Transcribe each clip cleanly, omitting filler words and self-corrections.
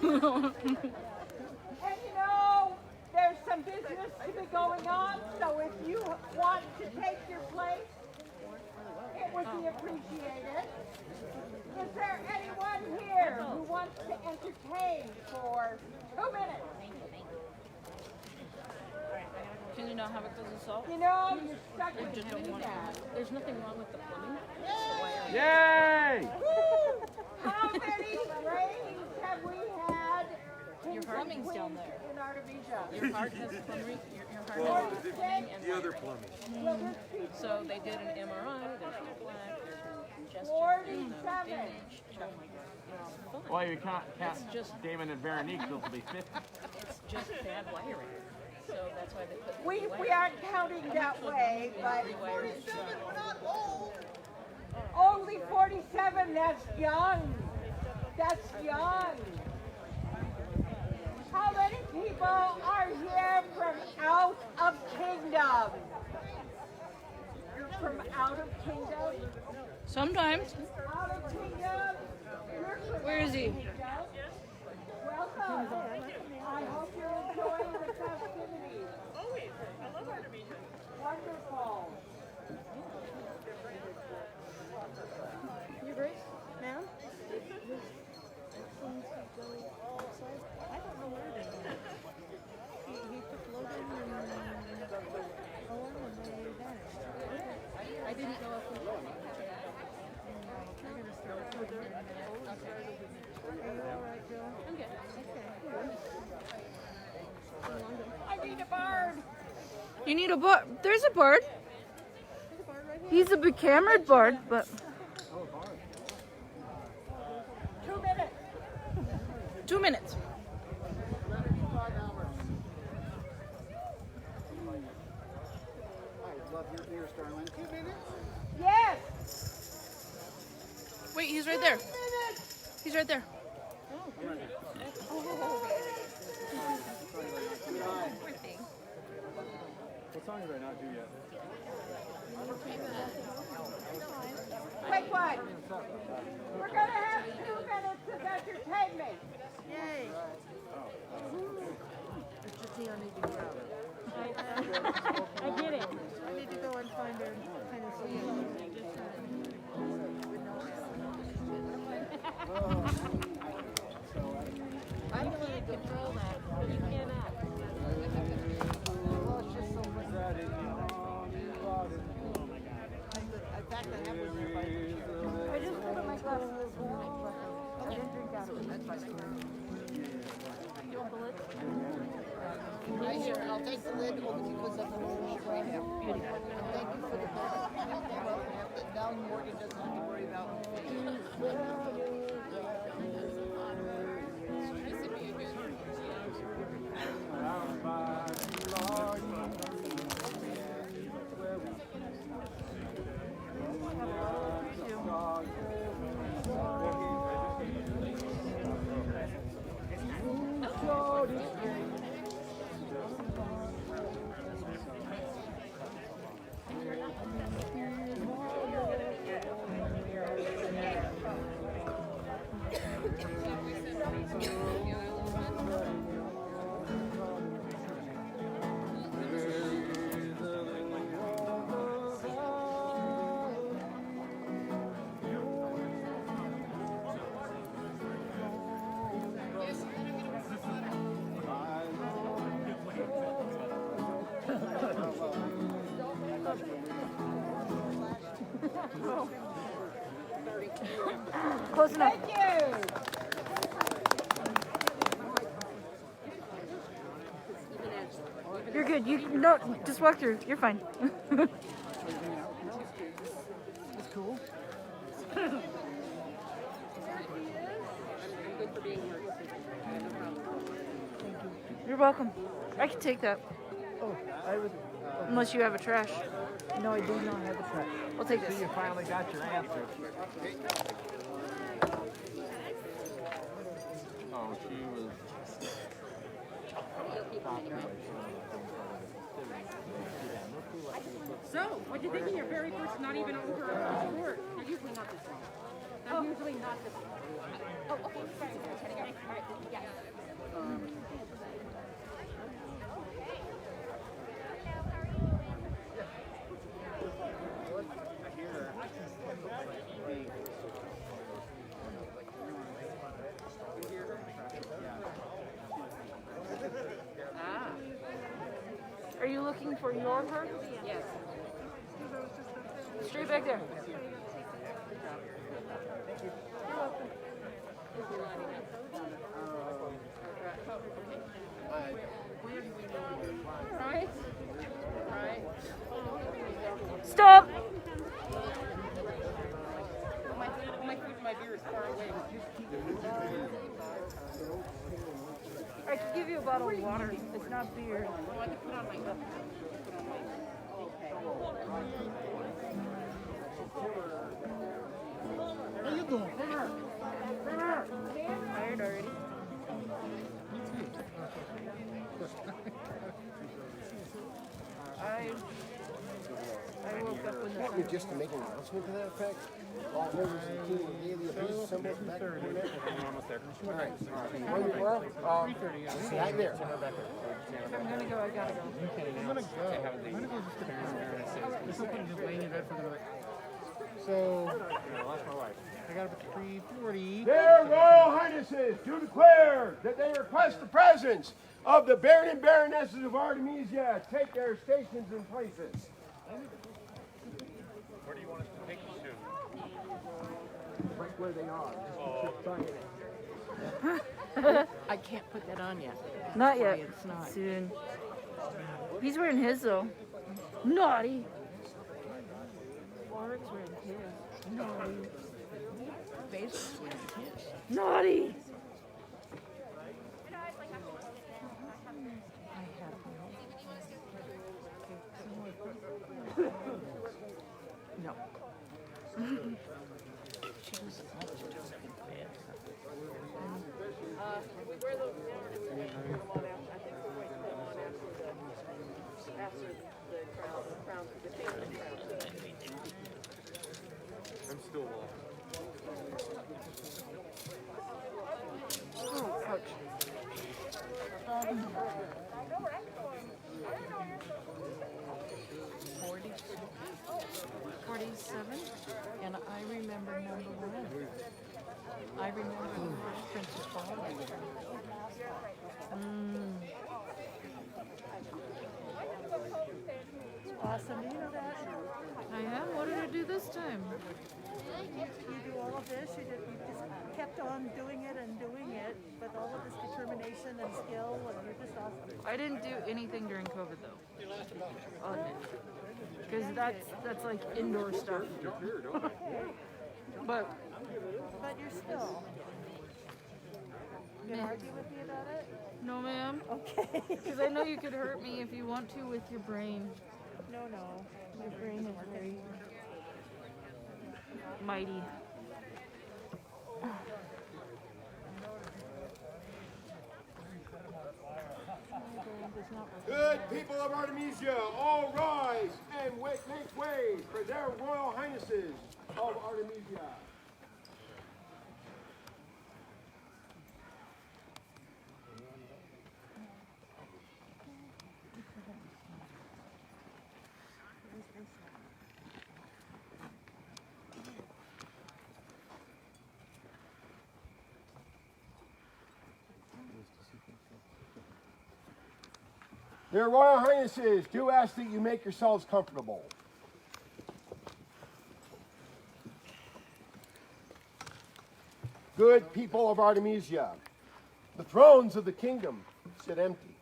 And you know, there's some business to be going on, so if you want to take your place, it would be appreciated. Is there anyone here who wants to entertain for 2 minutes? Can you not have it because of salt? You know, you're stuck with doing that. There's nothing wrong with the plumbing. Yay! Woo! How many rains have we had? Your plumbing's down there. In Artemisia. Your heart has plumbing. Your heart has plumbing and The other plumbing. so they did an MRI. There's no black. There's no congestion. 47. There's no damage. Oh my God. It's fine. Well, you can't just Damon and Veronique, they'll be 50. It's just bad wiring. So that's why they put. We aren't counting that way, but Rewiring. only 47. That's young. That's young. How many people are here from out of kingdom? You're from out of kingdom? Sometimes. Out of kingdom? You're from Where is he? Welcome. I hope you're enjoying the festivities. Always. I love Artemisia. Wonderful. Your brace, ma'am? I don't know where they went. He took Logan and Owen and they vanished. I didn't know if we were. They're going to start further. Are you all right, Joe? I'm good. I need a bird. You need a bird. There's a bird. He's a big-cameraed bird, but 2 minutes. 2 minutes. Yes. Wait, he's right there. He's right there. What song did I not do yet? Quick one. We're going to have 2 minutes of entertainment. Yay! It's just the uneven ground. I get it. I need to go and find her kind of singing. I can't control that. You cannot. Well, it's just so much. In fact, I have one there by the I just put my glasses this morning. I didn't drink after. You want the lid? Right here, I'll take the lid only because of the ownership right now. Thank you for the book. Now Morgan doesn't have to worry about Close enough. Thank you. You're good. You no, just walk through. You're fine. It's cool. You're welcome. I can take that. Oh, I was. Unless you have a trash. No, I do not have a track. I'll take this. You finally got your answer. Oh, she was. So, what do you think of your very first, not even over sport? They're usually not this long. They're usually not this long. Oh, okay. Sorry. All right. Yeah. looking for your herd? Yes. Straight back there. Right? Right. Stop! My beer is far away. I can give you a bottle of water. It's not beer. Oh, I can put on my cup. How you doing? Tired already? I woke up when the Want me just to make an announcement to that effect? All members of the team daily abuse assembled back in the Almost there. All right. When you were, back there. If I'm gonna go, I gotta go. I'm gonna go. So, I lost my wife. I got up at 3:40. Their Royal Highnesses do declare that they request the presence of the Baron and Baronesses of Artemisia take their stations and places. Where do you want us to take you to? Right where they are. I can't put that on yet. Not yet. It's not. Soon. He's wearing his though. Naughty. Warwick's wearing his. Naughty. Basic's wearing his. Naughty. No. She doesn't like to just in bed. We wear those now. I think we're going to put them on after the crown, the kingdom crown. I'm still lost. Oh, ouch. 47, and I remember number 1. I remember the first Princess Fall. Awesome. Do you know that? I am? What did I do this time? You do all of this. You just kept on doing it, but all of this determination and skill, and you're just awesome. I didn't do anything during COVID though. I'll admit. Because that's like indoor stuff. But But you're still. You gonna argue with me about it? no, ma'am. Okay. Because I know you could hurt me if you want to with your brain. No. Your brain is very. Mighty. Good people of Artemisia, all rise and make way for their Royal Highnesses of Artemisia. Their Royal Highnesses do ask that you make yourselves comfortable. Good people of Artemisia, the thrones of the kingdom sit empty.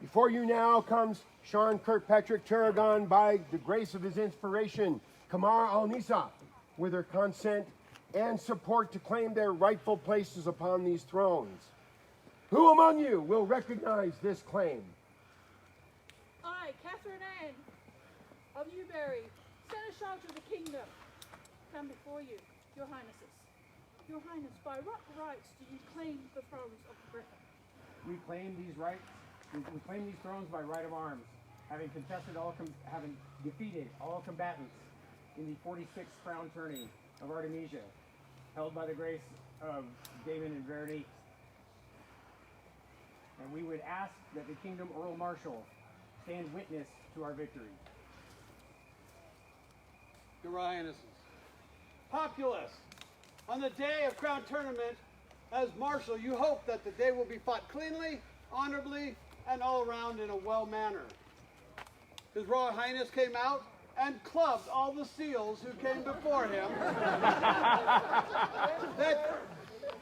Before you now comes Sean Kirkpatrick Turagon by the grace of his inspiration, Kamar al-Nisa, with her consent and support to claim their rightful places upon these thrones. Who among you will recognize this claim? I, Catherine Anne of Newbury, Seneschal of the Kingdom, come before you, Your Highnesses. Your Highness, by what rights do you claim the thrones of Britain? We claim these rights. We claim these thrones by right of arms, having defeated all combatants in the 46th crown tourney of Artemisia, held by the grace of Damon and Veronique. And we would ask that the Kingdom Earl Marshal stand witness to our victory. Your Highnesses. Populace, on the day of Crown Tournament, as Marshal, you hope that the day will be fought cleanly, honorably, and all around in a well manner. His Royal Highness came out and clubbed all the seals who came before him.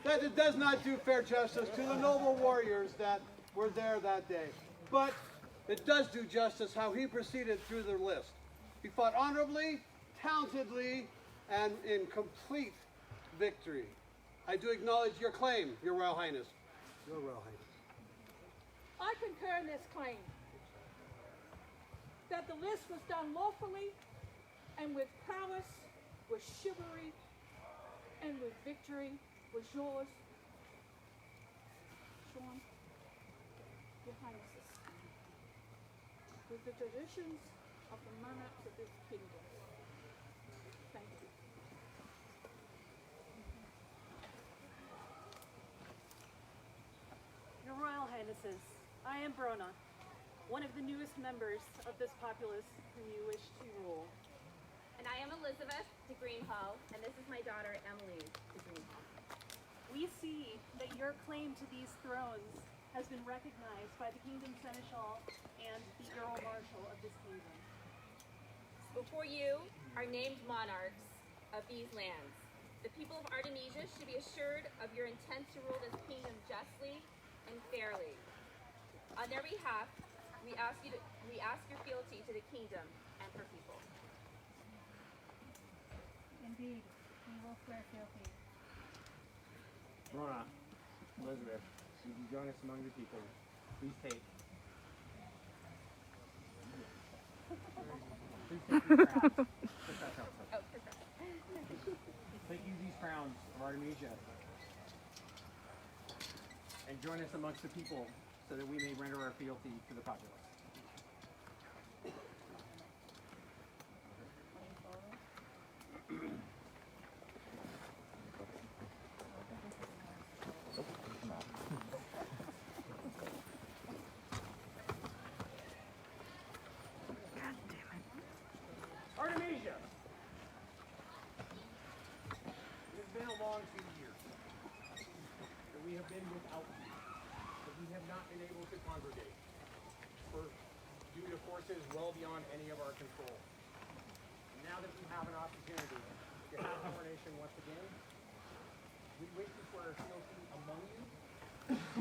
that it does not do fair justice to the noble warriors that were there that day. But it does do justice how he proceeded through the list. He fought honorably, talentedly, and in complete victory. I do acknowledge your claim, Your Royal Highness. Your Royal Highness. I concur in this claim that the list was done lawfully and with prowess, with chivalry, and with victory was yours, Sean, Your Highnesses, with the traditions of the monarchs of this kingdom. Thank you. Your Royal Highnesses, I am Brona, one of the newest members of this populace whom you wish to rule. And I am Elizabeth de Greenhall, and this is my daughter Emily de Greenhall. We see that your claim to these thrones has been recognized by the Kingdom Seneschal and the Earl Marshal of this kingdom. Before you are named monarchs of these lands. The people of Artemisia should be assured of your intent to rule this kingdom justly and fairly. On their behalf, we ask your fealty to the kingdom and her people. Indeed, we will swear fealty. Rona, Elizabeth, would you join us among the people? Please take. Please take these crowns. Take you these crowns of Artemisia. And join us amongst the people so that we may render our fealty to the populace. Artemisia! It has been a long 2 years that we have been without you, that we have not been able to congregate due to forces well beyond any of our control. And now that we have an opportunity to have a coronation once again, we wish to swear fealty among you,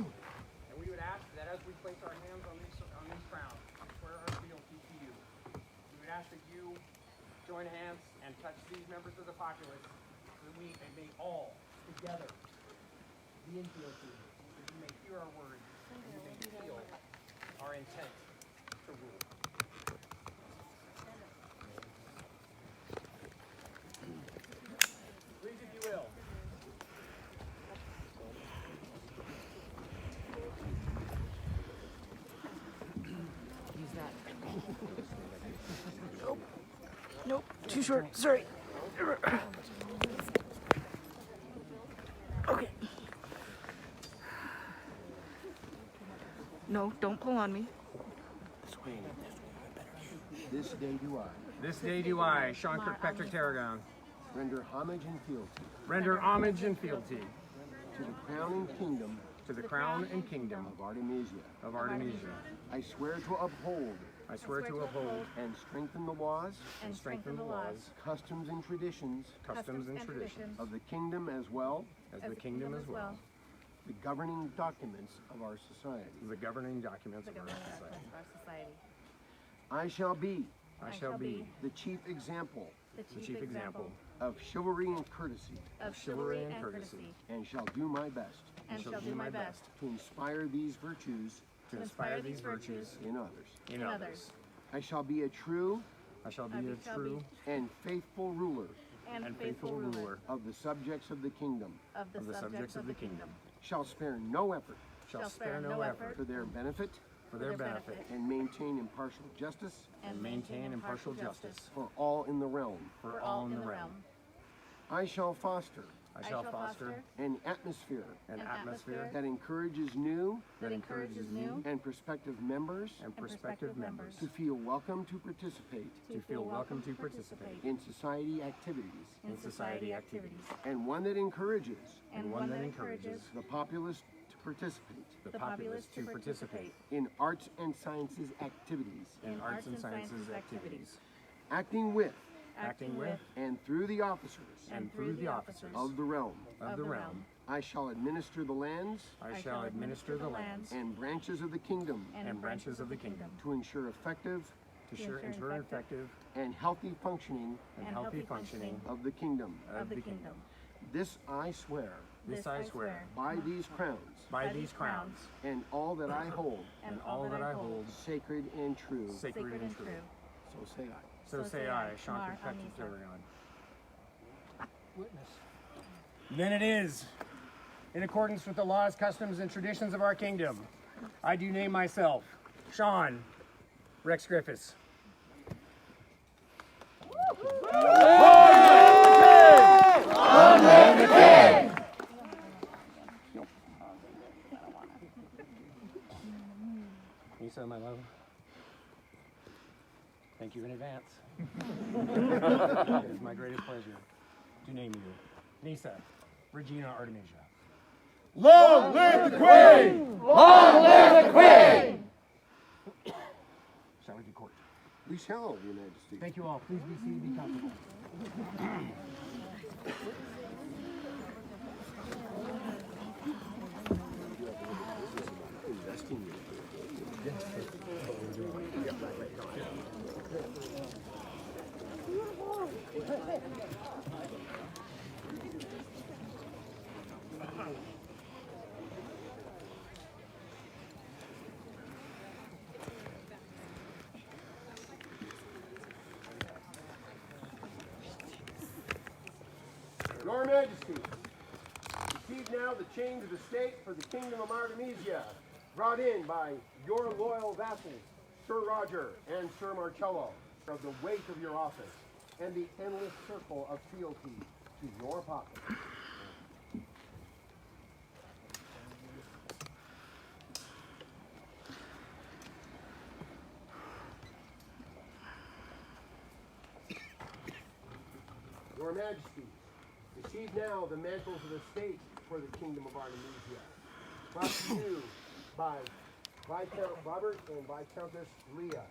and we would ask that as we place our hands on these crowns, we swear our fealty to you. We would ask that you join hands and touch these members of the populace so that we may all together be in fealty, so that you may hear our words and you may feel our intent to rule. Please, if you will. Use that. Nope. Nope. Too short. Sorry. Okay. No, don't pull on me. This day do I. This day do I, Sean Kirkpatrick Tarragon, Render homage and fealty. render homage and fealty To the crown and kingdom. to the crown and kingdom Of Artemisia. of Artemisia. I swear to uphold. I swear to uphold And strengthen the laws. and strengthen the laws, Customs and traditions. customs and traditions Of the kingdom as well. as the kingdom as well, The governing documents of our society. the governing documents of our society. I shall be. I shall be The chief example. the chief example Of chivalry and courtesy. of chivalry and courtesy, And shall do my best. and shall do my best To inspire these virtues. to inspire these virtues In others. in others. I shall be a true. I shall be a true And faithful ruler. and faithful ruler Of the subjects of the kingdom. of the subjects of the kingdom. Shall spare no effort. Shall spare no effort For their benefit. for their benefit And maintain impartial justice. and maintain impartial justice For all in the realm. for all in the realm. I shall foster. I shall foster An atmosphere. an atmosphere That encourages new. that encourages new And prospective members. and prospective members To feel welcome to participate. to feel welcome to participate In society activities. in society activities, And one that encourages. and one that encourages The populace to participate the populace to participate in arts and sciences activities, in arts and sciences activities, acting with and through the officers of the realm. I shall administer the lands and branches of the kingdom to ensure effective and healthy functioning of the kingdom. This I swear by these crowns and all that I hold sacred and true. So say I. So say I, Sean Kirkpatrick Turagon. Witness. Then it is, in accordance with the laws, customs, and traditions of our kingdom, I do name myself Sean Rex Griffiths. Nisa, my love, thank you in advance. It is my greatest pleasure to name you Nisa Regina Artemisia. Long live the Queen! Long live the Queen! Shall we do court? We shall, Your Majesty. Thank you all. Please be seated, be comfortable. Your Majesty, receive now the chains of estate for the Kingdom of Artemisia, brought in by your loyal vassals, Sir Roger and Sir Marcello, of the weight of your office and the endless circle of fealty to your pocket. Your Majesty, receive now the mantles of the state for the Kingdom of Artemisia, brought to you by Viscount Robert and Viscountess Leah.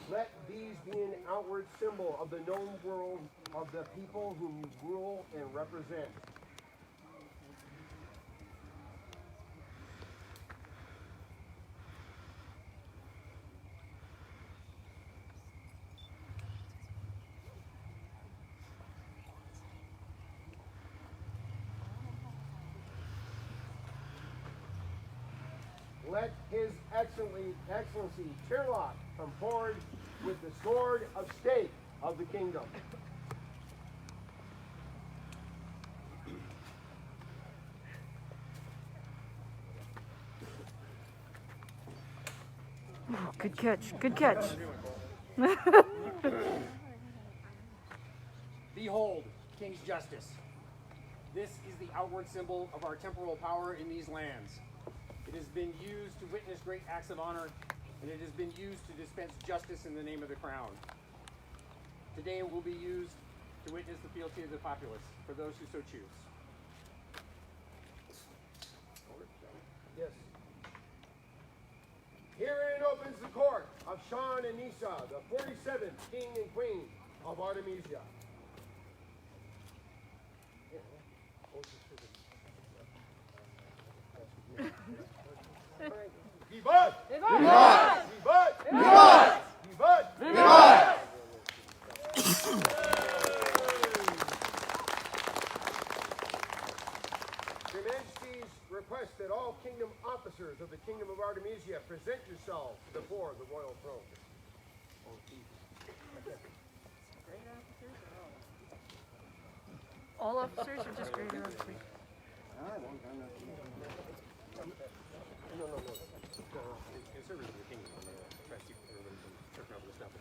Let these be an outward symbol of the known world of the people whom you rule and represent. Let His Excellency Tirlock come forward with the sword of state of the kingdom. Oh, good catch. Good catch. Behold, King's justice. This is the outward symbol of our temporal power in these lands. It has been used to witness great acts of honor, and it has been used to dispense justice in the name of the crown. Today it will be used to witness the fealty of the populace for those who so choose. Yes. Herein opens the court of Sean and Nisa, the 47th King and Queen of Artemisia. Vivat! Vivat! Vivat! Vivat! Vivat! Vivat! Your Majesty's request that all kingdom officers of the Kingdom of Artemisia present yourselves before the royal throne. All officers or just greater officers? No. In service of the kingdom, I'm going to try to keep everybody from tripping over the stuff.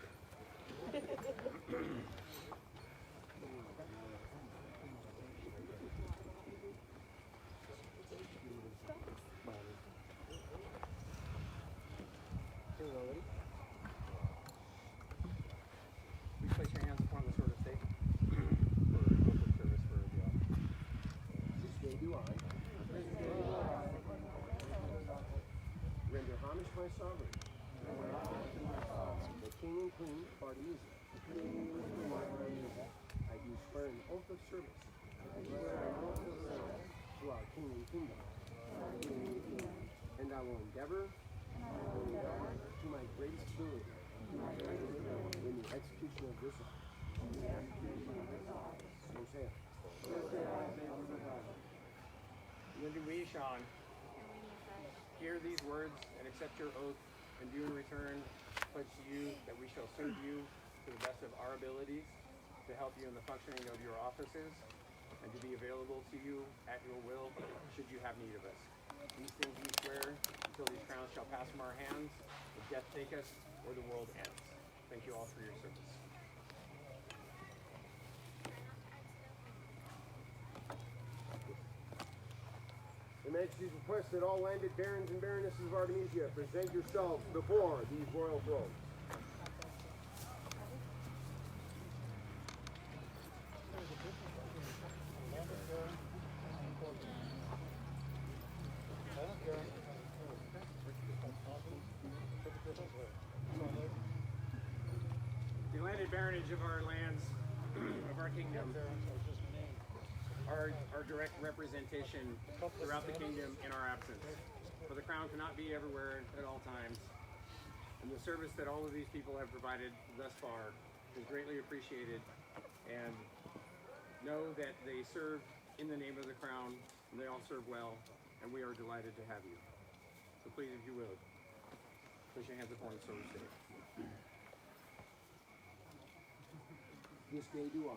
Please place your hands upon the sword of state for oath of service for the office. This day do I. homage to my sovereign, the king and queen of Artemisia. I do swear an oath of service to our king and kingdom, and I will endeavor to my greatest ability in the execution of this office. So say it. Linda Wee, Sean, hear these words and accept your oath, and do in return pledge to you that we shall serve you to the best of our abilities, to help you in the functioning of your offices, and to be available to you at your will should you have need of us. These things we swear until these crowns shall pass from our hands, if death take us or the world ends. Thank you all for your service. Your Majesty's request that all landed barons and baronesses of Artemisia present yourselves before these royal thrones. The landed baronage of our lands, of our kingdom, our direct representation throughout the kingdom in our absence. For the crown cannot be everywhere at all times. And the service that all of these people have provided thus far is greatly appreciated. And know that they serve in the name of the crown, and they all serve well, and we are delighted to have you. So please, if you will, place your hands upon the service day. This day do I.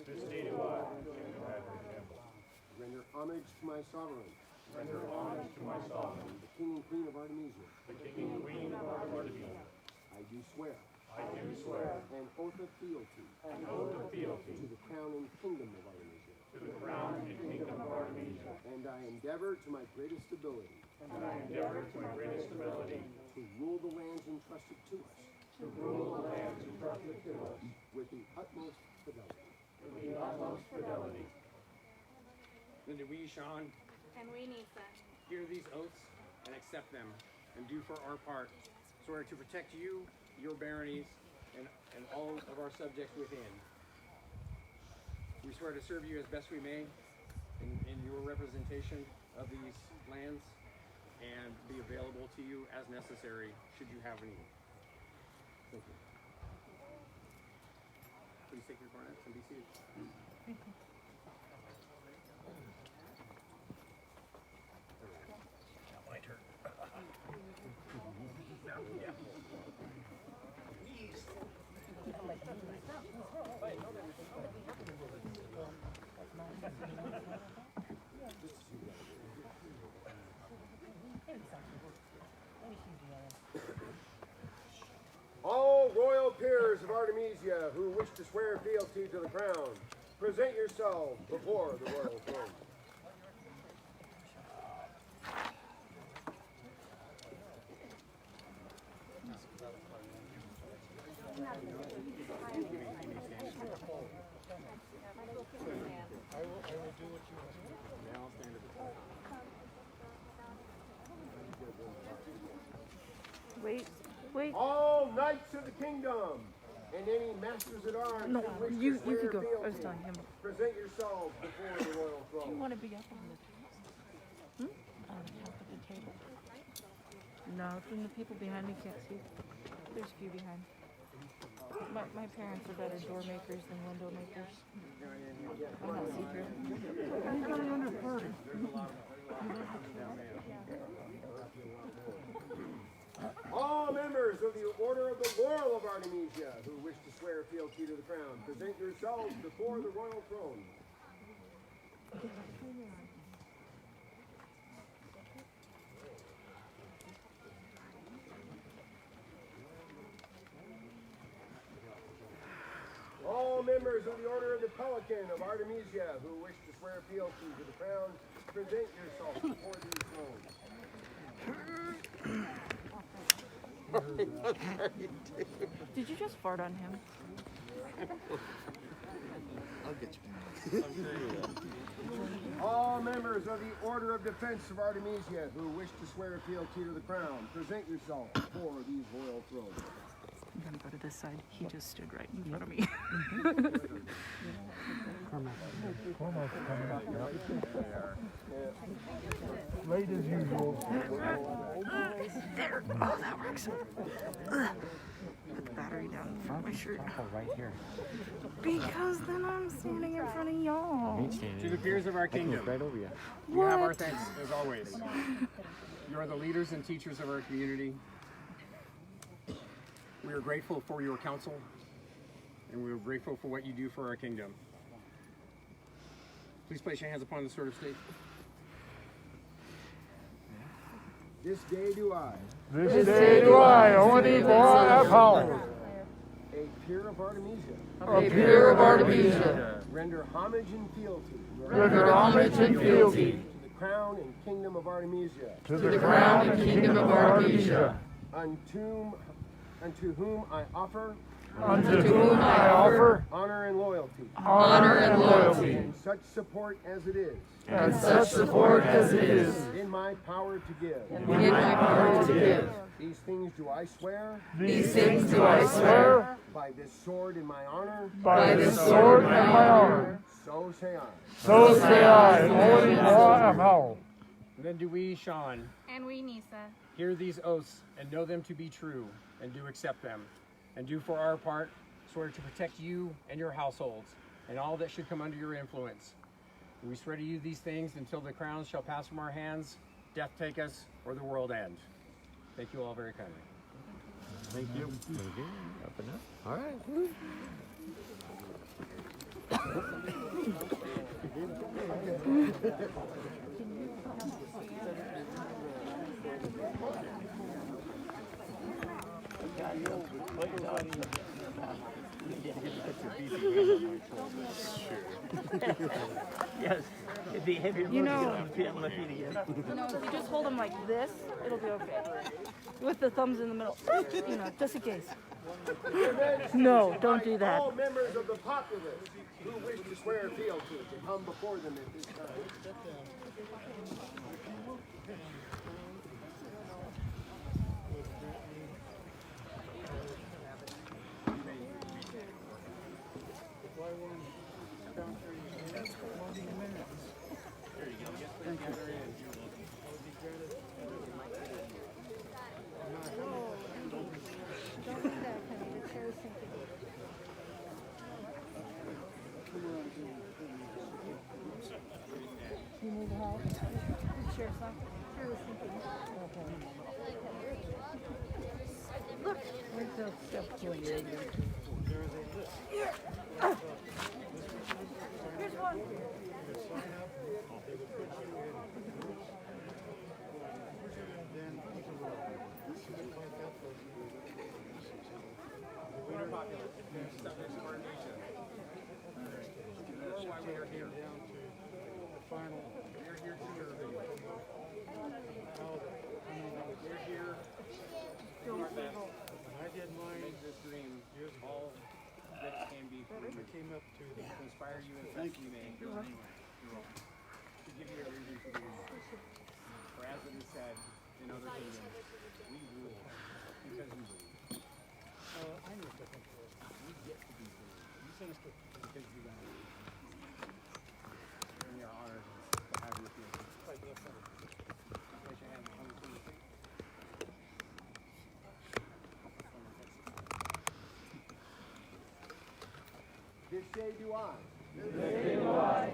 This day do I. Render homage to my sovereign. Render homage to my sovereign. The king and queen of Artemisia. The king and queen of Artemisia. I do swear. I do swear. An oath of fealty. An oath of fealty. To the crown and kingdom of Artemisia. To the crown and kingdom of Artemisia. And I endeavor to my greatest ability. And I endeavor to my greatest ability. To rule the lands entrusted to us. To rule the lands entrusted to us. With the utmost fidelity. With the utmost fidelity. Linda Wee, Sean, And we need some. hear these oaths and accept them, and do for our part, swear to protect you, your baronies, and all of our subjects within. We swear to serve you as best we may in your representation of these lands, and be available to you as necessary should you have need. Thank you. Please take your coronets and be seated. My turn. All royal peers of Artemisia who wish to swear fealty to the crown, present yourselves before the royal throne. Wait. All knights of the kingdom and any masters at arms No, who wish you to swear could go. I was fealty, telling him. present yourselves before the royal Do you throne. want to be up on the table? On top of the table. No, then the people behind me can't see. There's a few behind. My parents are better door makers than window makers. I'm not secret. There's a lot of down there. All members of the Order of the Laurel of Artemisia who wish to swear fealty to the crown, present yourselves before the royal throne. All members of the Order of the Pelican of Artemisia who wish to swear fealty to the crown, present yourselves before these thrones. Did you just fart on him? I'll get you. All members of the Order of Defense of Artemisia who wish to swear fealty to the crown, present yourself before these royal thrones. I'm gonna go to this side. He just stood right in front of me. Late as usual. There. Oh, that works. Put the battery down in front of my shirt. Right here. Because then I'm standing in front of y'all. To the peers of our kingdom, Right over you. you have our thanks as always. You are the leaders and teachers of our community. We are grateful for your counsel, and we are grateful for what you do for our kingdom. Please place your hands upon the sword of state. This day do I, This day do I, Oni Boa Apollo, a peer of Artemisia, a peer of Artemisia, render homage and fealty render homage and fealty to the crown and kingdom of Artemisia, to the crown and kingdom of Artemisia, unto whom I offer unto whom I offer honor and loyalty, honor and loyalty, and such support as it is and such support as it is in my power to give. in my power to give. These things do I swear These things do I swear by this sword in my honor, by this sword in my honor. so say I. So say I, Oni Boa Apollo. Then do we, Sean, And we, Nisa, hear these oaths and know them to be true, and do accept them, and do for our part swear to protect you and your households, and all that should come under your influence. We swear to you these things until the crowns shall pass from our hands, death take us, or the world end. Thank you all very kindly. Thank you. Thank you. Up and up. All right. Yes. It'd be heavier You know, on my feet again. You know, if you just hold them like this, it'll be okay. With the thumbs in the middle, you know, just in case. No, don't do that. All members of the populace who wish to swear fealty to come before them at this time. You need help? Sure, son. I was thinking. Look. Where's the stuff going in there? Here. Here's one. I did mine. This dream, all that it can be for you. Came up to inspire you and thank you, man. To give you a reason to believe. For as it is said in other kingdoms, we rule because we believe. I know what we get to be free. You sent us because we got it. And we are honored to have you here. Place your hand on the feet. This day do I. This day do I.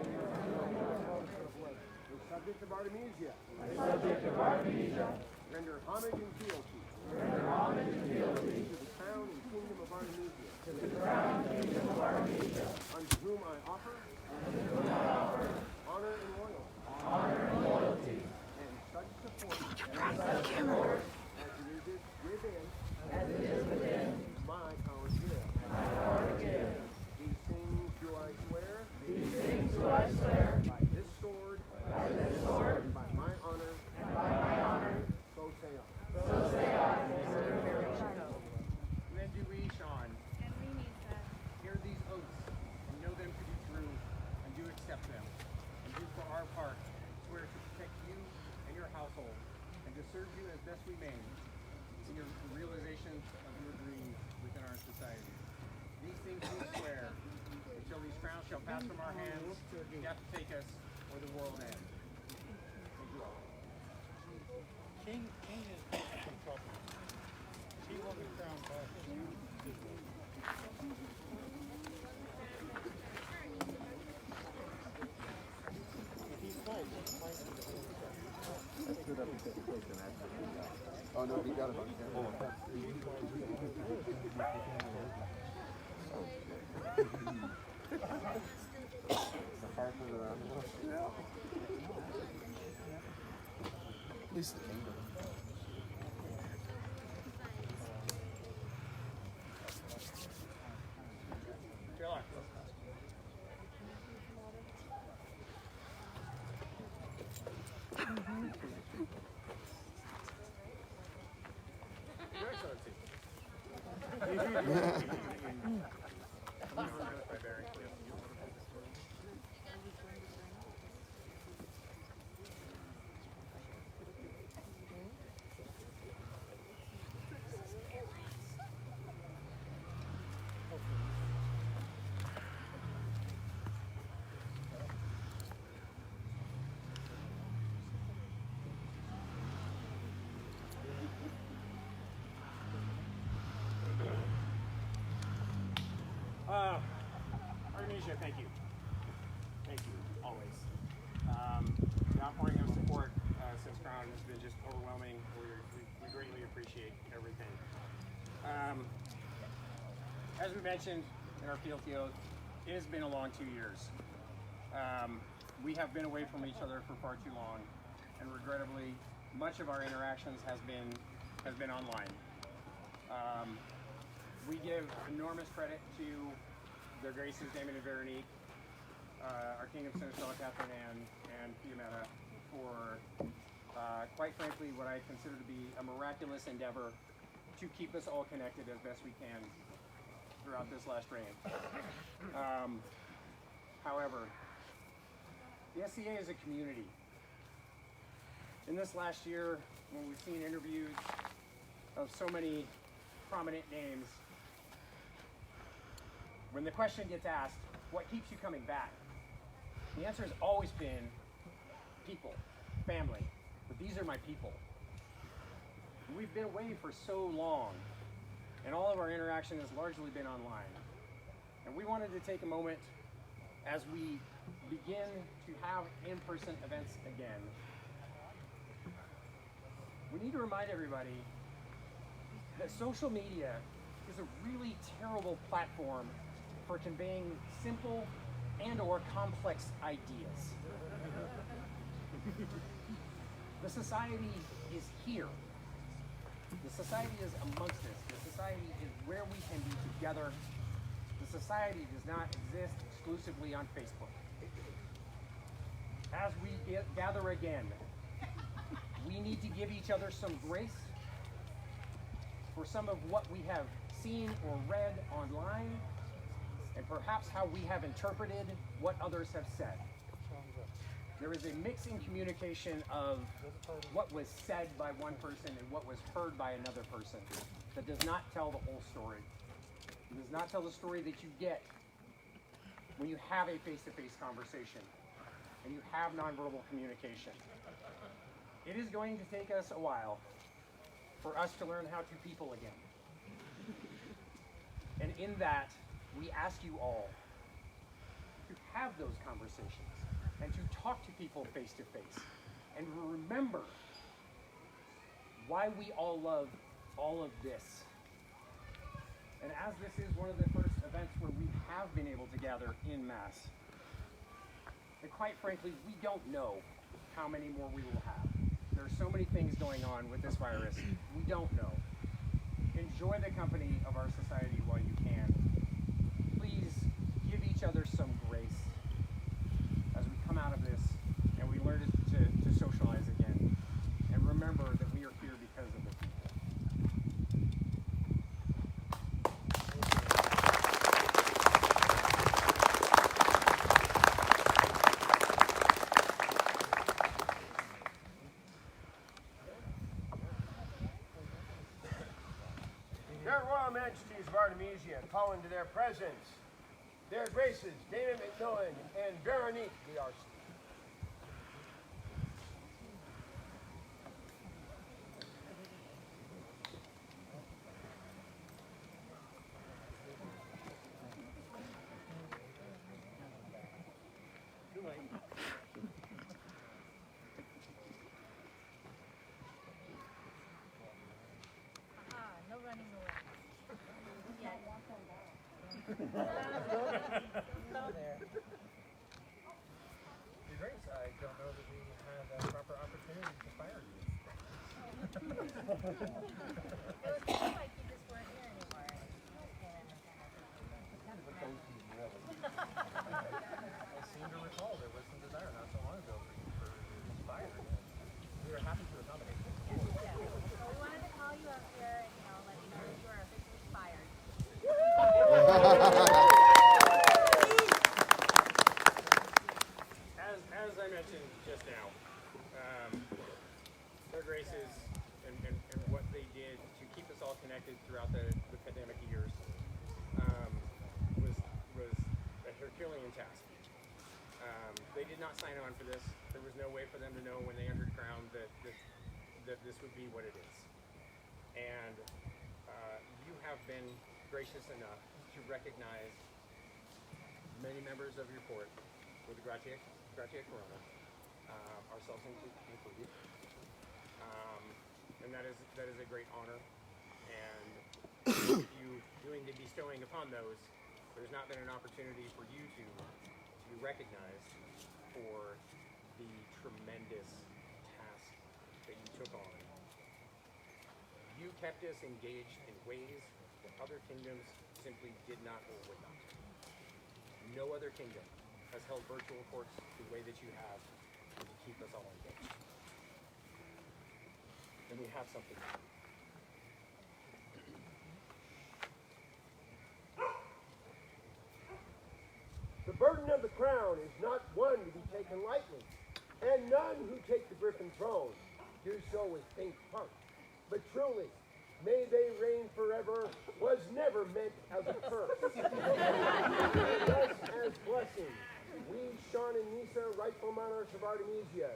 The subject of Artemisia. The subject of Artemisia. Render homage and fealty. Render homage and fealty to the crown and kingdom of Artemisia. to the crown and kingdom of Artemisia. Unto whom I offer honor and loyalty. Honor and loyalty. And such support And such support as it is within my power to give. my power to give. These things do I swear. These things do I swear. By this sword. By this sword. And by my honor. And by my honor. So say I. So say I. Then do we, Sean, and we, Nisa, hear these oaths and know them to be true, serve you as best we may in your realization of your dreams within our society. These things we swear, until these crowns shall pass from our hands, death take us, or the world end. Thank you all. King is in trouble. He won the crown back. Oh no, he got it on camera. At least the kingdom. Artemisia, thank you. Thank you, always. The outpouring of support since Crown has been just overwhelming. We greatly appreciate everything. As we mentioned in our fealty oath, it has been a long 2 years. We have been away from each other for far too long, and regrettably, much of our interactions has been online. We give enormous credit to their graces Damon and Veronique, our King of Seneschal, Catherine Anne, and Fiametta for, quite frankly, what I consider to be a miraculous endeavor to keep us all connected as best we can throughout this last reign. However, the SCA is a community. In this last year, when we've seen interviews of so many prominent names, when the question gets asked, what keeps you coming back? The answer has always been people, family, but these are my people. We've been away for so long, and all of our interaction has largely been online. And we wanted to take a moment as we begin to have in-person events again. We need to remind everybody that social media is a really terrible platform for conveying simple and or complex ideas. The society is here. The society is amongst us. The society is where we can be together. The society does not exist exclusively on Facebook. As we gather again, we need to give each other some grace for some of what we have seen or read online, and perhaps how we have interpreted what others have said. There is a mix in communication of what was said by one person and what was heard by another person that does not tell the whole story. It does not tell the story that you get when you have a face-to-face conversation and you have nonverbal communication. It is going to take us a while for us to learn how to people again. And in that, we ask you all to have those conversations and to talk to people face to face and remember why we all love all of this. And as this is one of the first events where we have been able to gather in mass, and quite frankly, we don't know how many more we will have. There are so many things going on with this virus. We don't know. Enjoy the company of our society while you can. Please give each other some grace as we come out of this and we learn to socialize again. And remember that we are here because of the people. Their royal majesties of Artemisia call into their presence their graces, David McMillan and Veronique D'Arcy. No running away. Your Grace, I don't know that we had a proper opportunity to fire you. It was kind of like you just weren't here anymore. I seem to recall there was some desire not so long ago for you to be fired. We were happy to accommodate you. Yeah. So we wanted to call you up here and let you know that you are officially fired. As I mentioned just now, their graces and what they did to keep us all connected throughout the pandemic years was a Herculean task. They did not sign on for this. There was no way for them to know when they entered Crown that this would be what it is. And you have been gracious enough to recognize many members of your court with the Gratia Corona, ourselves included. And that is a great honor. And you doing the bestowing upon those, there's not been an opportunity for you to be recognized for the tremendous task that you took on. You kept us engaged in ways that other kingdoms simply did not or would not. No other kingdom has held virtual courts the way that you have to keep us all engaged. And we have something. The burden of the crown is not one to be taken lightly, and none who take the griffin throne do so with faint heart. But truly, may they reign forever was never meant as a curse. And thus as blessing, we, Sean and Nisa, rightful monarchs of Artemisia,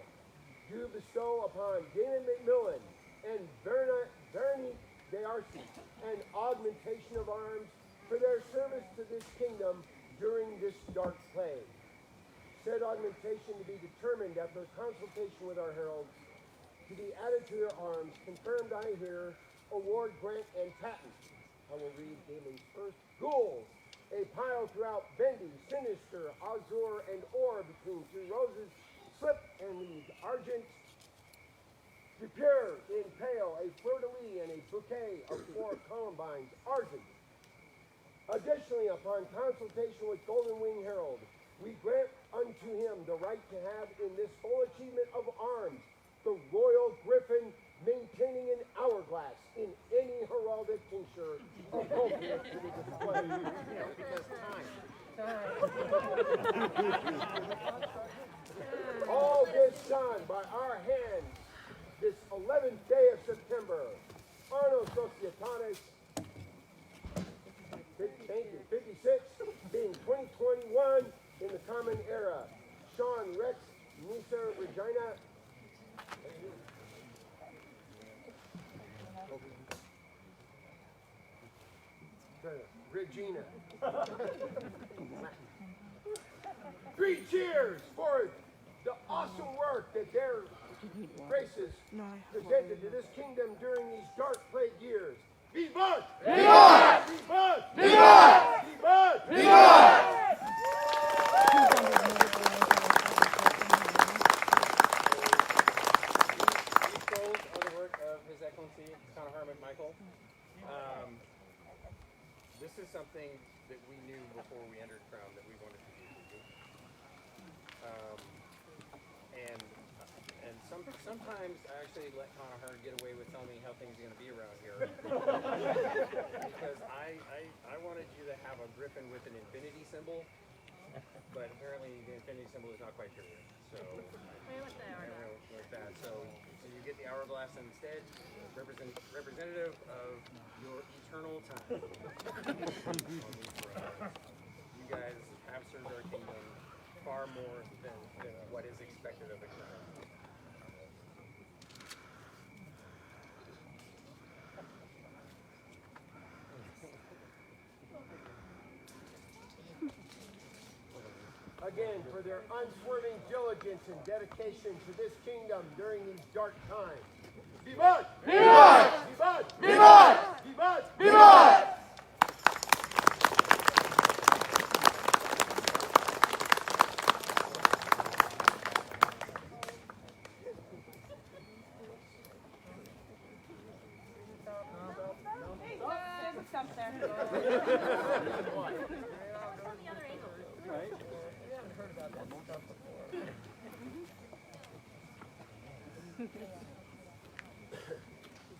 do bestow upon Damon McMillan and Veronique D'Arcy an augmentation of arms for their service to this kingdom during this dark plague. Said augmentation to be determined after consultation with our heralds, to be added to their arms, confirmed I hear, award, grant, and patent. I will read Damon's first. Gules, a pile throughout bendy, sinister, azure, and or between two roses, slip and lead, argent, de pure in pale, a fleur-de-lis and a bouquet of 4 columbines, argent. Additionally, upon consultation with Golden Wing Herald, we grant unto him the right to have in this full achievement of arms the royal griffin maintaining an hourglass in any heraldic tincture appropriate to the display. Because time. All this done by our hands this 11th day of September, Anno Societatis, thank you, 56, being 2021 in the Common Era. Sean, Rex, Nisa, Regina, Regina. 3 cheers for the awesome work that their graces presented to this kingdom during these dark plague years. Vivat! Vivat! Vivat! Vivat! Vivat! Vivat! These scrolls are the work of His Excellency Count Hermit Michael. This is something that we knew before we entered Crown that we wanted to do. And sometimes I actually let Conaher get away with telling me how things are going to be around here. Because I wanted you to have a griffin with an infinity symbol, but apparently the infinity symbol is not quite here yet. So, Wait, what's that? like that. So you get activate the hourglass instead, representative of your eternal time. You guys have served our kingdom far more than what is expected of the crown. Again, for their unswerving diligence and dedication to this kingdom during these dark times. Vivat! Vivat! Vivat! Vivat! Vivat! Vivat!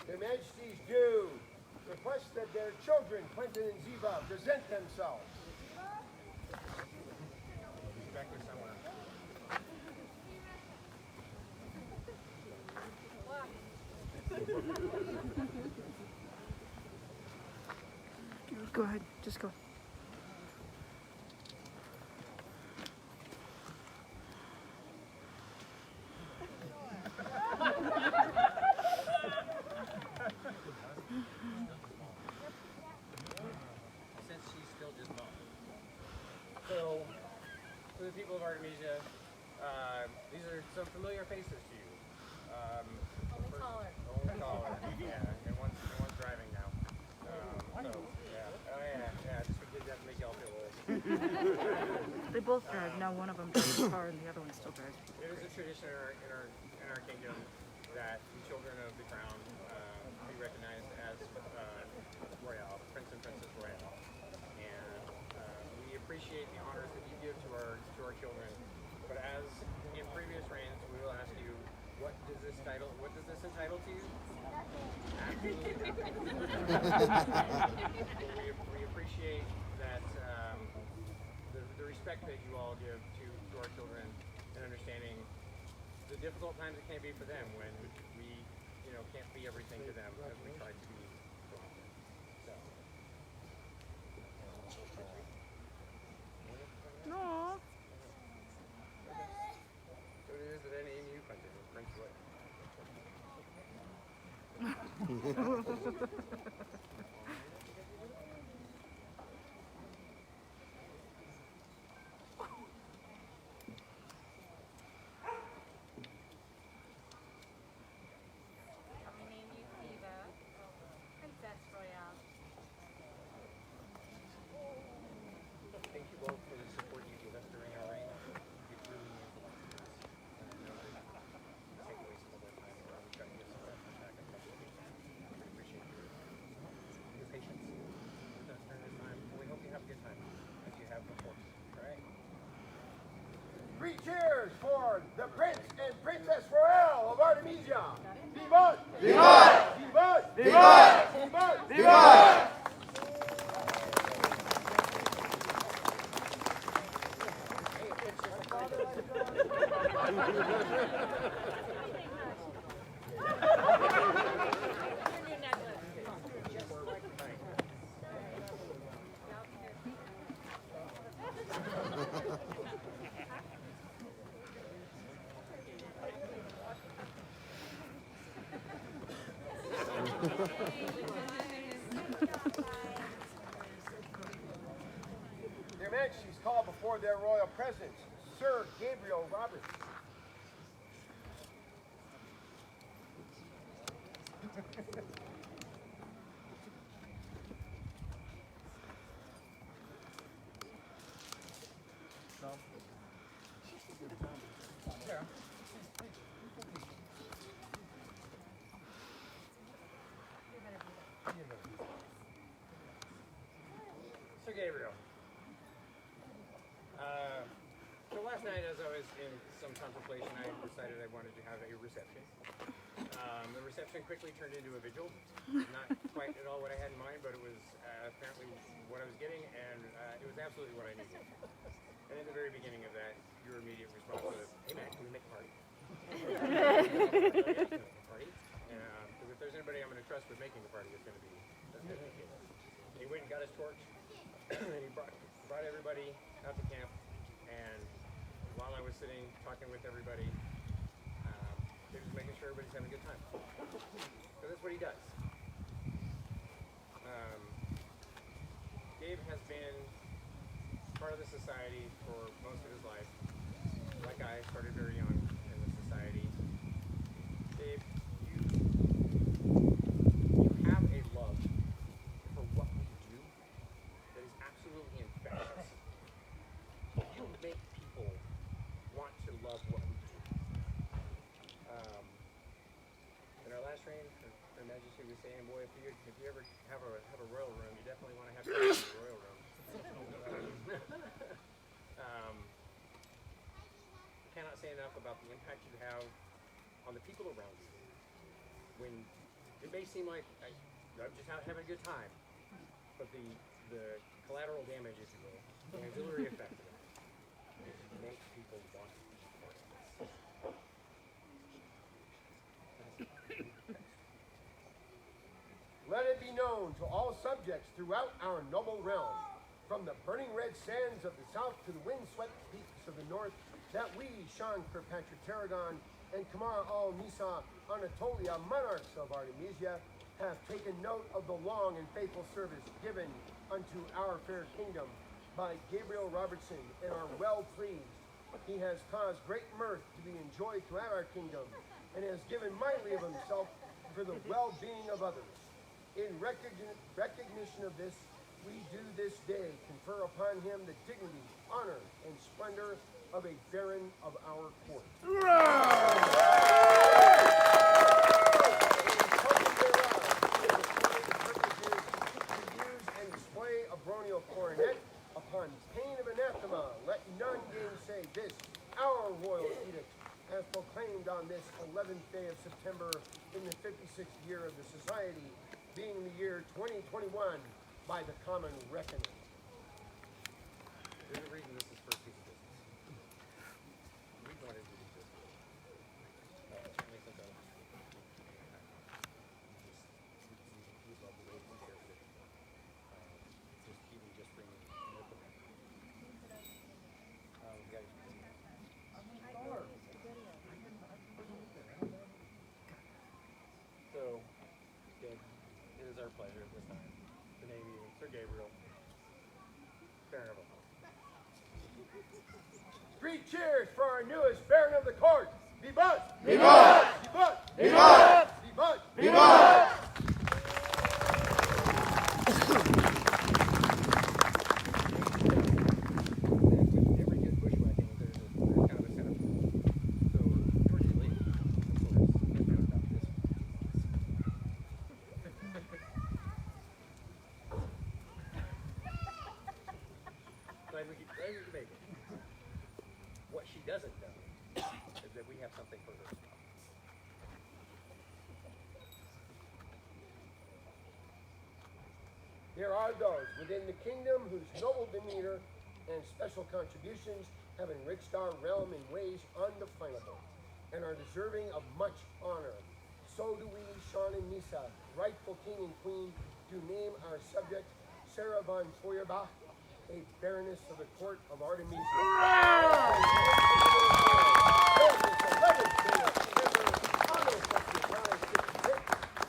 Their Majesties do request that their children, Quentin and Ziva, present themselves. Back there somewhere. Go ahead, just go. Since she's still just mom. So, for the people of Artemisia, these are some familiar faces to you. Only caller. Only caller. Yeah, and one's driving now. So, yeah. Oh yeah, just did that to make y'all feel old. They both drive. Now one of them drives the car and the other one still drives. It is a tradition in our kingdom that the children of the crown be recognized as royale, prince and princess royale, and we appreciate the honors that you give to our children. But as in previous reigns, we will ask you, what does this entitle to you? Absolutely nothing. We appreciate that the respect that you all give to our children and understanding the difficult times it can be for them when we, can't be everything to them as we try to be. No. So it is that any you country brings away. We name you Diva, Princess Royale. Thank you both for the support you give us during our reign. It really means a lot to us. And I know that you take away some of their time while we try to get some of that back and forth. We appreciate your patience with us during this time. And we hope you have a good time as you have before. All right? 3 cheers for the Prince and Princess Royale of Artemisia. Vivat! Vivat! Vivat! Vivat! Vivat! Vivat! Their Majesties call before their royal presence, Sir Gabriel Roberts. Sir Gabriel. So last night, as I was in some contemplation, I decided I wanted to have a reception. The reception quickly turned into a vigil. Not quite at all what I had in mind, but it was apparently what I was getting, and it was absolutely what I needed. And in the very beginning of that, your immediate response was, "Hey man, can we make a party?" Party? anybody I'm going to trust with making the party is going to be Caleb. He went and got his torch, and he brought everybody out to camp, and while I was sitting talking with everybody, he was making sure everybody's having a good time. So that's what he does. Gabe has been part of the society for most of his life. Like I started very young in the society. Gabe, you have a love for what we do that is absolutely infectious. You make people want to love what we do. In our last reign, Her Majesty was saying, boy, if you ever have a royal room, you definitely want to have a royal room. I cannot say enough about the impact you have on the people around you. When it may seem like I'm just out having a good time, but the collateral damage, if you will, the auxiliary effect of it, makes people want to be part of this. Let it be known to all subjects throughout our noble realm, from the burning red sands of the south to the windswept peaks of the north, that we, Sean Kirkpatrick Tarragon and Kamar al-Nisa Anatolia, monarchs of Artemisia, have taken note of the long and faithful service given unto our fair kingdom by Gabriel Robertson, and are well pleased. He has caused great mirth to be enjoyed throughout our kingdom, and has given mightily of himself for the well-being of others. In recognition of this, we do this day confer upon him the dignity, honor, and splendor of a baron of our court. And display a baronial coronet upon pain of anathema. Let none gainsay this, our royal edict, as proclaimed on this 11th day of September in the 56th year of the society, being the year 2021 by the common reckoning. There's a reason this is first piece of business. We wanted to do this. Certainly since I was we love the way we shared it. Just even just bringing more to that. So, Gabe, it is our pleasure at this time to name you Sir Gabriel, Baron of Omaha. 3 cheers for our newest Baron of the Court. Vivat! Vivat! Vivat! Vivat! Vivat! Vivat! Every good bushwhacking, there's kind of a setup. So, George Lee, of course, can't know about this. Glad we could make it. What she doesn't know is that we have something for her. There are those within the kingdom whose noble demeanor and special contributions have enriched our realm in ways undefinable, and are deserving of much honor. So do we, Sean and Nisa, rightful king and queen, do name our subject, Sarah von Feuerbach, a baroness of the court of Artemisia.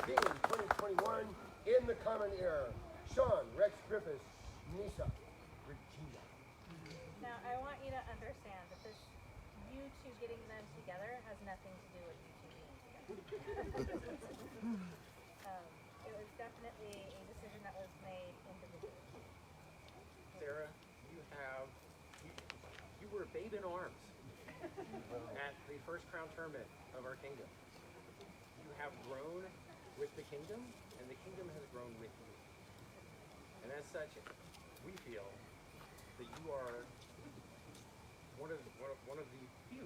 Being 2021 in the common era. Sean, Rex Griffiths, Nisa, Regina. Now, I want you to understand that this, you two getting them together has nothing to do with you two being together. It was definitely a decision that was made individually. Sarah, you were a babe in arms at the first crown tournament of our kingdom. You have grown with the kingdom, and the kingdom has grown with you. And as such, we feel that you are one of the few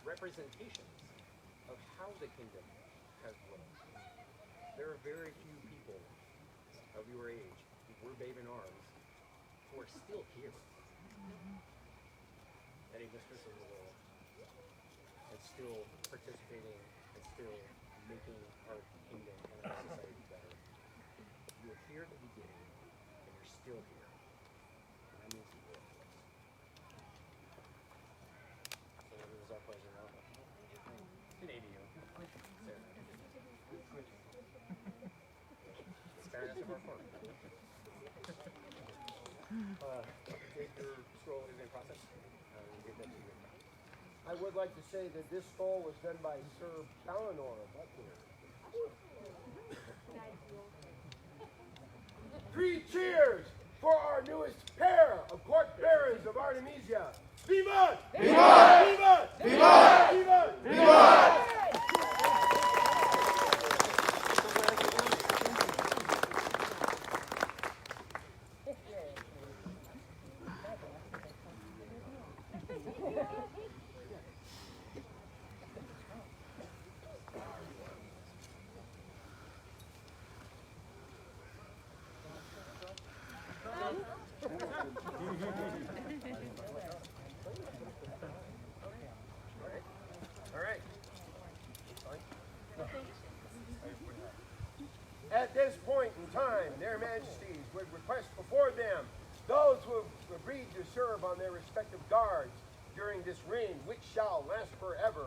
representations of how the kingdom has grown. There are very few people of your age who were babe in arms who are still here at a mistress of the world and still participating and still making our kingdom here at the beginning, and you're still here. And that means the world. So it was our pleasure. Canadian. Fairness of our court. Take your scroll is in process. We'll get that to you. I would like to say that this scroll was done by Sir Balinor of Buckingham. 3 cheers for our newest pair of court barons of Artemisia. Viva! Viva! Viva! Viva! Viva! Viva! All right. At this point in time, their majesties would request before them those who have agreed to serve on their respective guards during this reign, which shall last forever.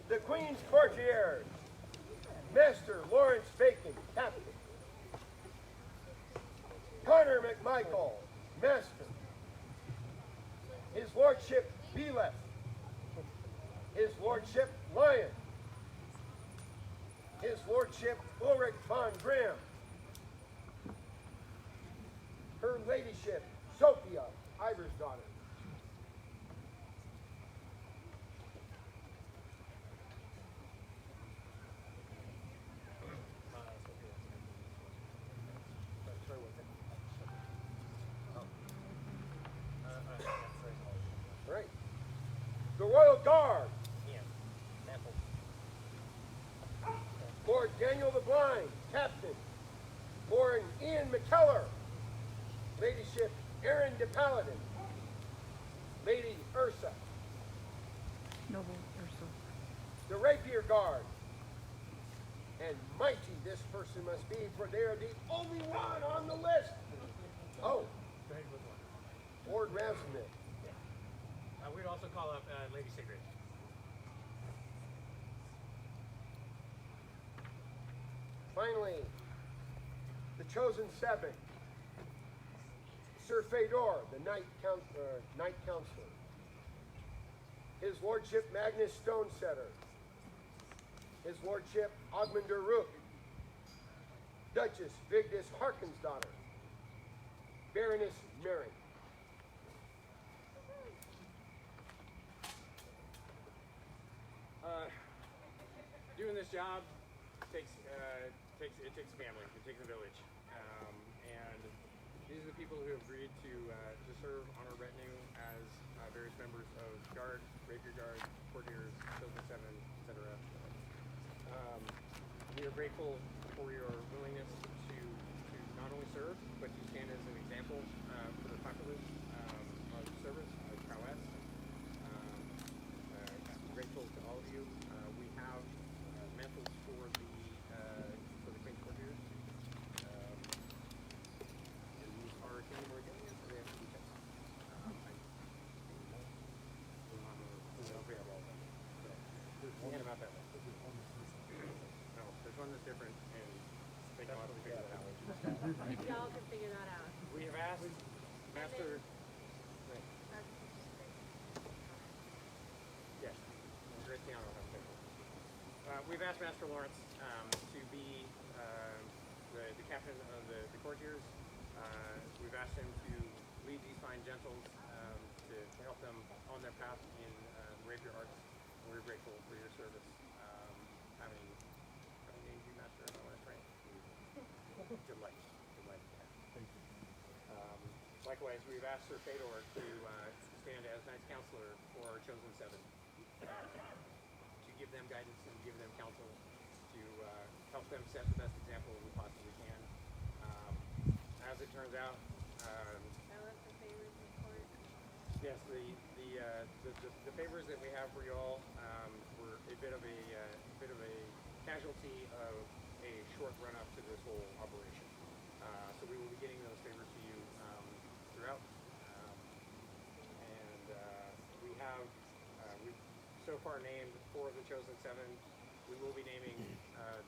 The Queen's courtiers, Master Lawrence Bacon, Captain. Connor McMichael, Master. His Lordship Beleth. His Lordship Lyon. His Lordship Ulrich von Grimm. Her Ladyship Sophia, Ivor's daughter. Right. The Royal Guard. Lord Daniel the Blind, Captain. Lord Ian McKellar. Ladyship Erin de Paladin. Lady Ursa. Noble Ursa. The Rapier Guard. And mighty this person must be, for they are the only one on the list. Oh, Lord Rasmussen. We'd also call up Lady Sigrid. Finally, the chosen 7. Sir Fedor, the Knight Counselor. His Lordship Magnus Stonesetter. His Lordship Ogmunder Rook. Duchess Vigdis Harkensdottir. Baroness Mary. Doing this job takes family. It takes a village, and these are the people who have agreed to serve on our retinue as various members of Guard, Rapier Guard, Courtiers, Chosen 7, etc. We are grateful for your willingness to not only serve, but to stand as an example for the populace of service, of prowess. Grateful to all of you. We have mantles for the Queen's Courtiers. And these are Kingdom Regalias, so they have to be checked. We have all of them. So, we'll hand them out that way. No, there's one that's different, and they can all figure that out. Y'all can figure that out. We have asked Master... Yes, Cristiano will have to take it. We've asked Master Lawrence to be the captain of the courtiers. We've asked him to lead these fine gentles to help them on their path in rapier arts. We're grateful for your service. Having named you Master of Lawrence, right? Delight to have. Thank you. Likewise, we've asked Sir Fedor to stand as Knights Counselor for our chosen 7. To give them guidance and give them counsel to help them set the best example we possibly can. As it turns out, yes, the favors that we have for you all were bit of a casualty of a short run up to this whole operation. So we will be getting those favors to you throughout. We've so far named 4 of the chosen 7. We will be naming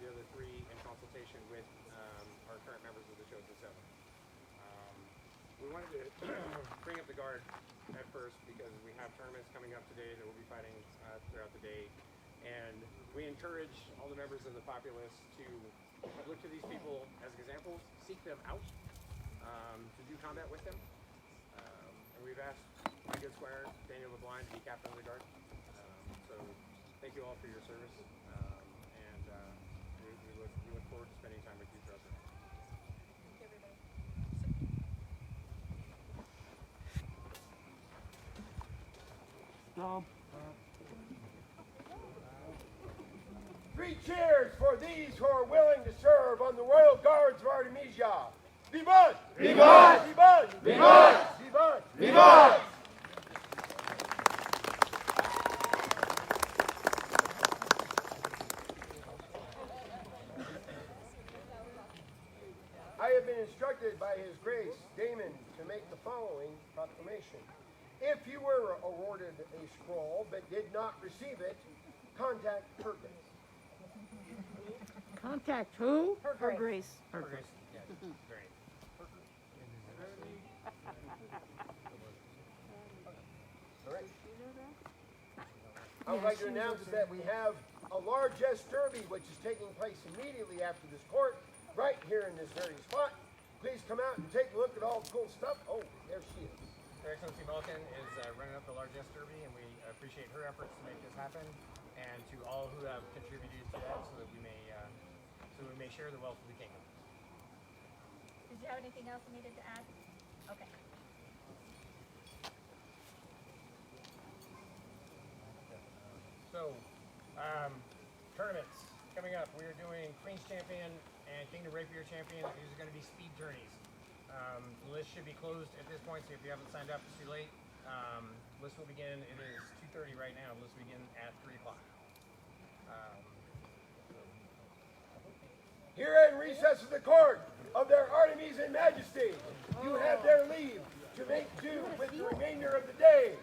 the other 3 in consultation with our current members of the chosen 7. We wanted to bring up the guard at first because we have tournaments coming up today that we'll be fighting throughout the day. And we encourage all the members of the populace to look to these people as examples, seek them out, to do combat with them. And we've asked my good squire, Daniel LeBlanc, to be captain of the guard. So thank you all for your service. And we look forward to spending time with you throughout the night. Thank you, everybody. 3 cheers for these who are willing to serve on the Royal Guards of Artemisia. Vivat! Vivat! Vivat! Vivat! Vivat! Vivat! I have been instructed by His Grace, Damon, to make the following proclamation. If you were awarded a scroll but did not receive it, contact her grace. Contact who? Her grace. Her grace. Yeah, very. All right. I would like to announce that we have a largesse derby which is taking place immediately after this court, right here in this very spot. Please come out and take a look at all the cool stuff. Oh, there she is. Her Excellency Malkin is running up the largesse derby, and we appreciate her efforts to make this happen, and to all who have contributed to that, so that we may share the wealth of the kingdom. Did you have anything else you needed to add? Okay. So, tournaments coming up. We are doing Queen's Champion and Kingdom Rapier Champion. These are going to be speed tourneys. The list should be closed at this point, so if you haven't signed up, it's too late. List will begin, it is 2:30 right now. List will begin at 3 o'clock. Here in recess of the court of their Artemisian Majesty, you have their leave to make do with the remainder of the day.